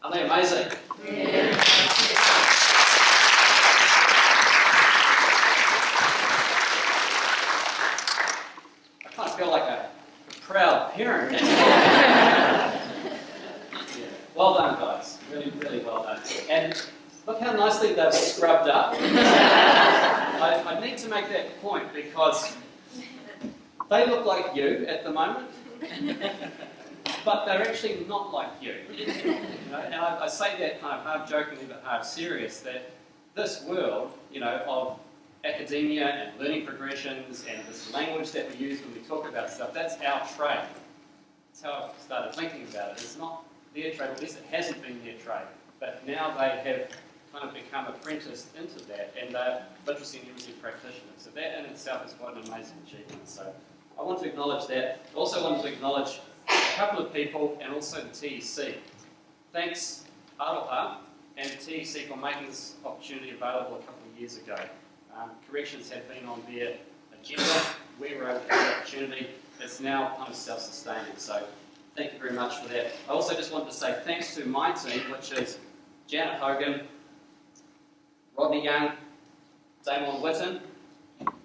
Aren't they amazing? Yeah. I kind of feel like a proud parent. Yeah. Well done, guys. Really, really well done. And look how nicely they've scrubbed up. I need to make that point because they look like you at the moment, but they're actually not like you. And I say that kind of half jokingly but half serious, that this world, of academia and learning progressions and this language that we use when we talk about stuff, that's our trade. That's how I started thinking about it. It's not their trade, at least it hasn't been their trade, but now they have kind of become apprenticed into that, and they're literacy and numeracy practitioners. So that in itself is quite an amazing achievement. So I want to acknowledge that. I also want to acknowledge a couple of people and also the TEC. Thanks, Aroha and the TEC, for making this opportunity available a couple of years ago. Corrections had been on their agenda. We were able to have the opportunity. It's now kind of self-sustaining. So thank you very much for that. I also just wanted to say thanks to my team, which is Janet Hogan, Rodney Young, Damon Witten.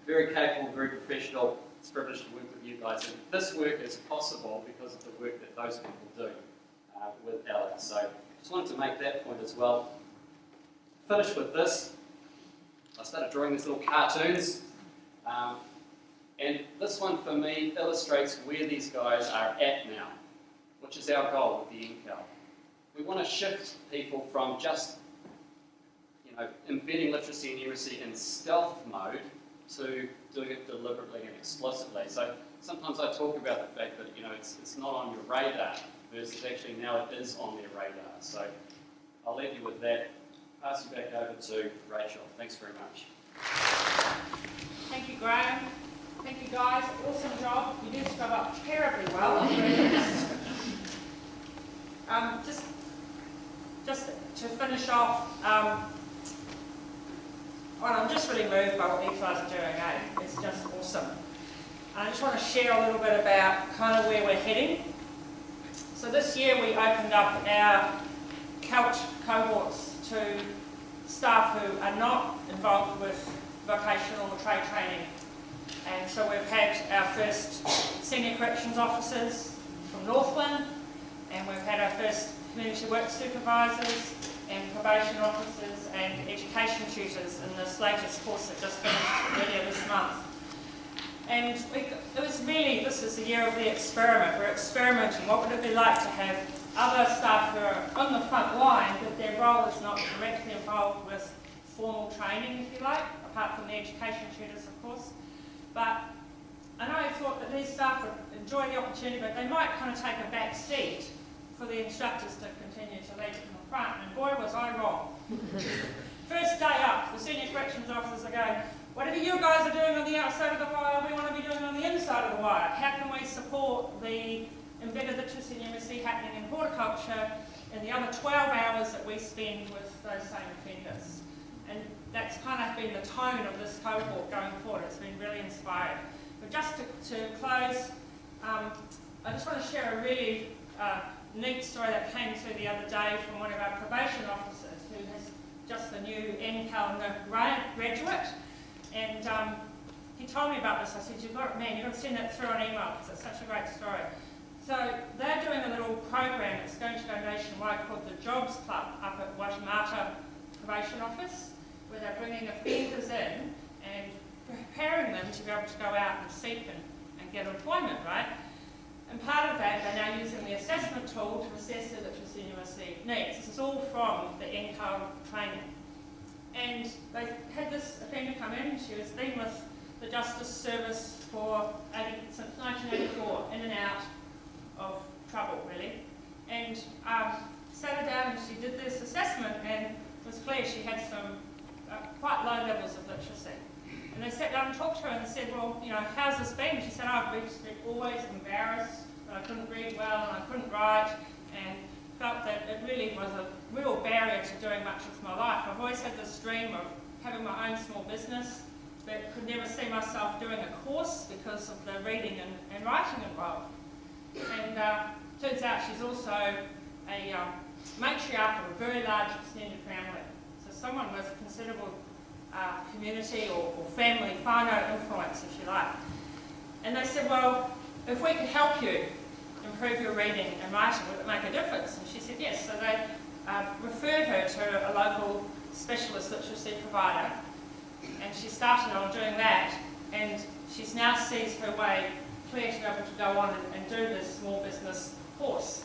Very capable, very professional. It's a privilege to work with you guys. And this work is possible because of the work that those people do with ALEC. So just wanted to make that point as well. Finish with this. I started drawing these little cartoons. And this one for me illustrates where these guys are at now, which is our goal with the NCAL. We want to shift people from just embedding literacy and numeracy in stealth mode to doing it deliberately and explicitly. So sometimes I talk about the fact that it's not on your radar versus actually now it is on their radar. So I'll leave you with that. Pass you back over to Rachel. Thanks very much. Thank you, Graeme. Thank you, guys. Awesome job. You did scrub up terribly well. Just to finish off, I'm just really moved by what these guys are doing. It's just awesome. I just want to share a little bit about kind of where we're heading. So this year we opened up our CALT cohorts to staff who are not involved with vocational or trade training. And so we've had our first senior corrections officers from Northland, and we've had our first community work supervisors and probation officers and education tutors in this latest course that just finished earlier this month. And this is the year of the experiment. We're experimenting. What would it be like to have other staff who are on the front line, but their role is not directly involved with formal training, if you like, apart from the education tutors, of course. But I know I thought that these staff would enjoy the opportunity, but they might kind of take a back seat for the instructors to continue to lead from the front. And boy, was I wrong. First day up, the senior corrections officers are going, whatever you guys are doing on the outside of the wire, we want to be doing on the inside of the wire. How can we support the embedded literacy and numeracy happening in horticulture in the other 12 hours that we spend with those same offenders? And that's kind of been the tone of this cohort going forward. It's been really inspiring. But just to close, I just want to share a really neat story that came through the other day from one of our probation officers who has just the new NCALNE graduate. And he told me about this. I said, you've got to send that through on email because it's such a great story. So they're doing a little program that's going to go nationwide called the Jobs Club up at Waitemata Probation Office, where they're bringing offenders in and preparing them to be able to go out and seek and get employment, right? And part of that, they're now using the assessment tool to assess their literacy and numeracy needs. This is all from the NCAL training. And they had this offender come in. She was been with the Justice Service since 1984, in and out of trouble, really. And sat her down and she did this assessment, and it was clear she had some quite low levels of literacy. And they sat down and talked to her and said, well, how's this been? And she said, I've been always embarrassed, that I couldn't read well and I couldn't write, and felt that it really was a real barrier to doing much with my life. I've always had this dream of having my own small business, but could never see myself doing a course because of the reading and writing involved. And turns out she's also a matriarch of a very large extended family. So someone with considerable community or family, whānau influence, if you like. And they said, well, if we could help you improve your reading and writing, would it make a difference? And she said yes. So they referred her to a local specialist literacy provider, and she started on doing that, and she's now sees her way clear to be able to go on and do this small business course.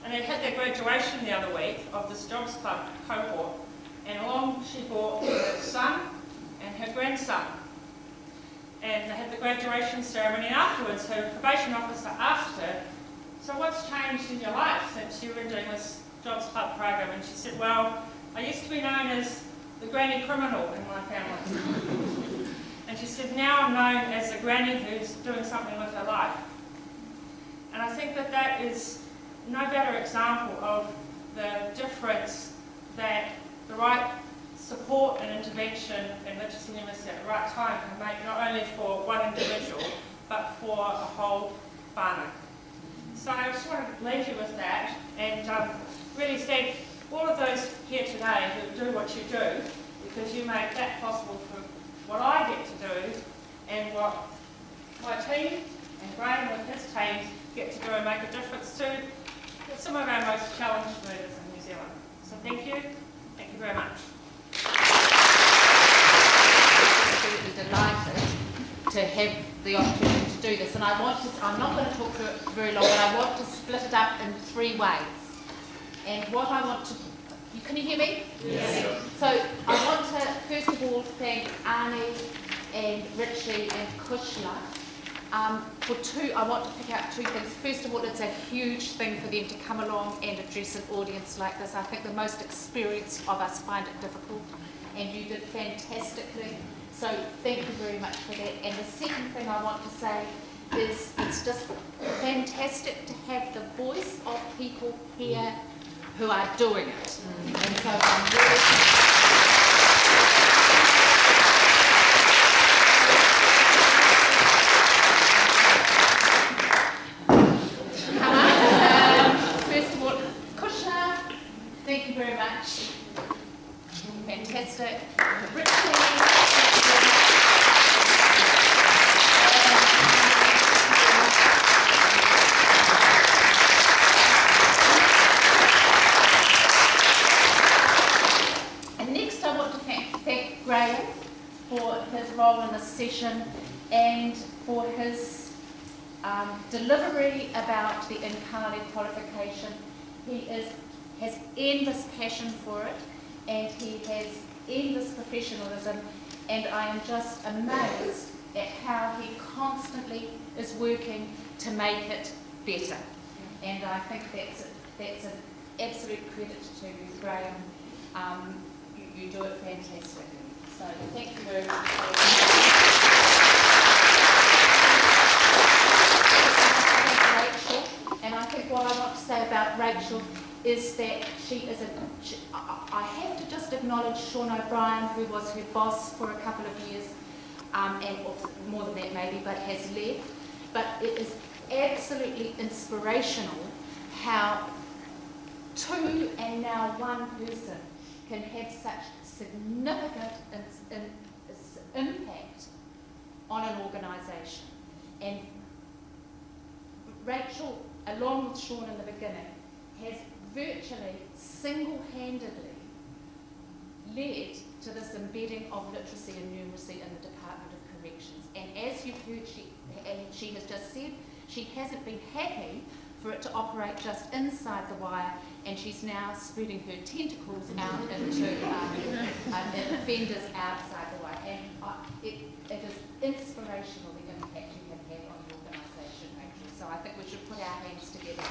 And they had their graduation the other week of this Jobs Club cohort, and along she brought her son and her grandson. And they had the graduation ceremony, and afterwards her probation officer asked her, so what's changed in your life since you've been doing this Jobs Club program? And she said, well, I used to be known as the granny criminal in my family. And she said, now I'm known as a granny who's doing something with her life. And I think that that is no better example of the difference that the right support and intervention in literacy numeracy at the right time can make, not only for one individual, but for a whole whānau. So I just wanted to leave you with that, and really thank all of those here today who do what you do, because you make that possible for what I get to do, and what my team and Graeme with his team get to do and make a difference to some of our most challenged movers in New Zealand. So thank you very much. Absolutely delighted to have the opportunity to do this, and I'm not going to talk for very long, but I want to split it up in 3 ways. And what I want to, can you hear me? Yes. So I want to first of all thank Arnie and Richie and Kushla. I want to pick out 2 things. First of all, it's a huge thing for them to come along and address an audience like this. I think the most experienced of us find it difficult, and you did fantastically. So thank you very much for that. And the second thing I want to say is it's just fantastic to have the voice of people here who are doing it. And so I'm really... Thank you very much. Fantastic. And next I want to thank Graeme for his role in this session and for his delivery about the NCALNE qualification. He has endless passion for it, and he has endless professionalism, and I am just amazed at how he constantly is working to make it better. And I think that's an absolute credit to you, Graeme. You do it fantastically. So thank you very much. Rachel, and I think what I want to say about Rachel is that I have to just acknowledge Sean O'Brien, who was her boss for a couple of years, and or more than that maybe, but has left. But it is absolutely inspirational how 2 and now 1 person can have such significant impact on an organisation. And Rachel, along with Sean in the beginning, has virtually single-handedly led to this embedding of literacy and numeracy in the Department of Corrections. And as you've heard, she has just said, she hasn't been happy for it to operate just inside the wire, and she's now spreading her tentacles out into offenders outside the wire. And it is inspirational, the impact you can have on the organisation, Rachel. So I think we should put our hands together.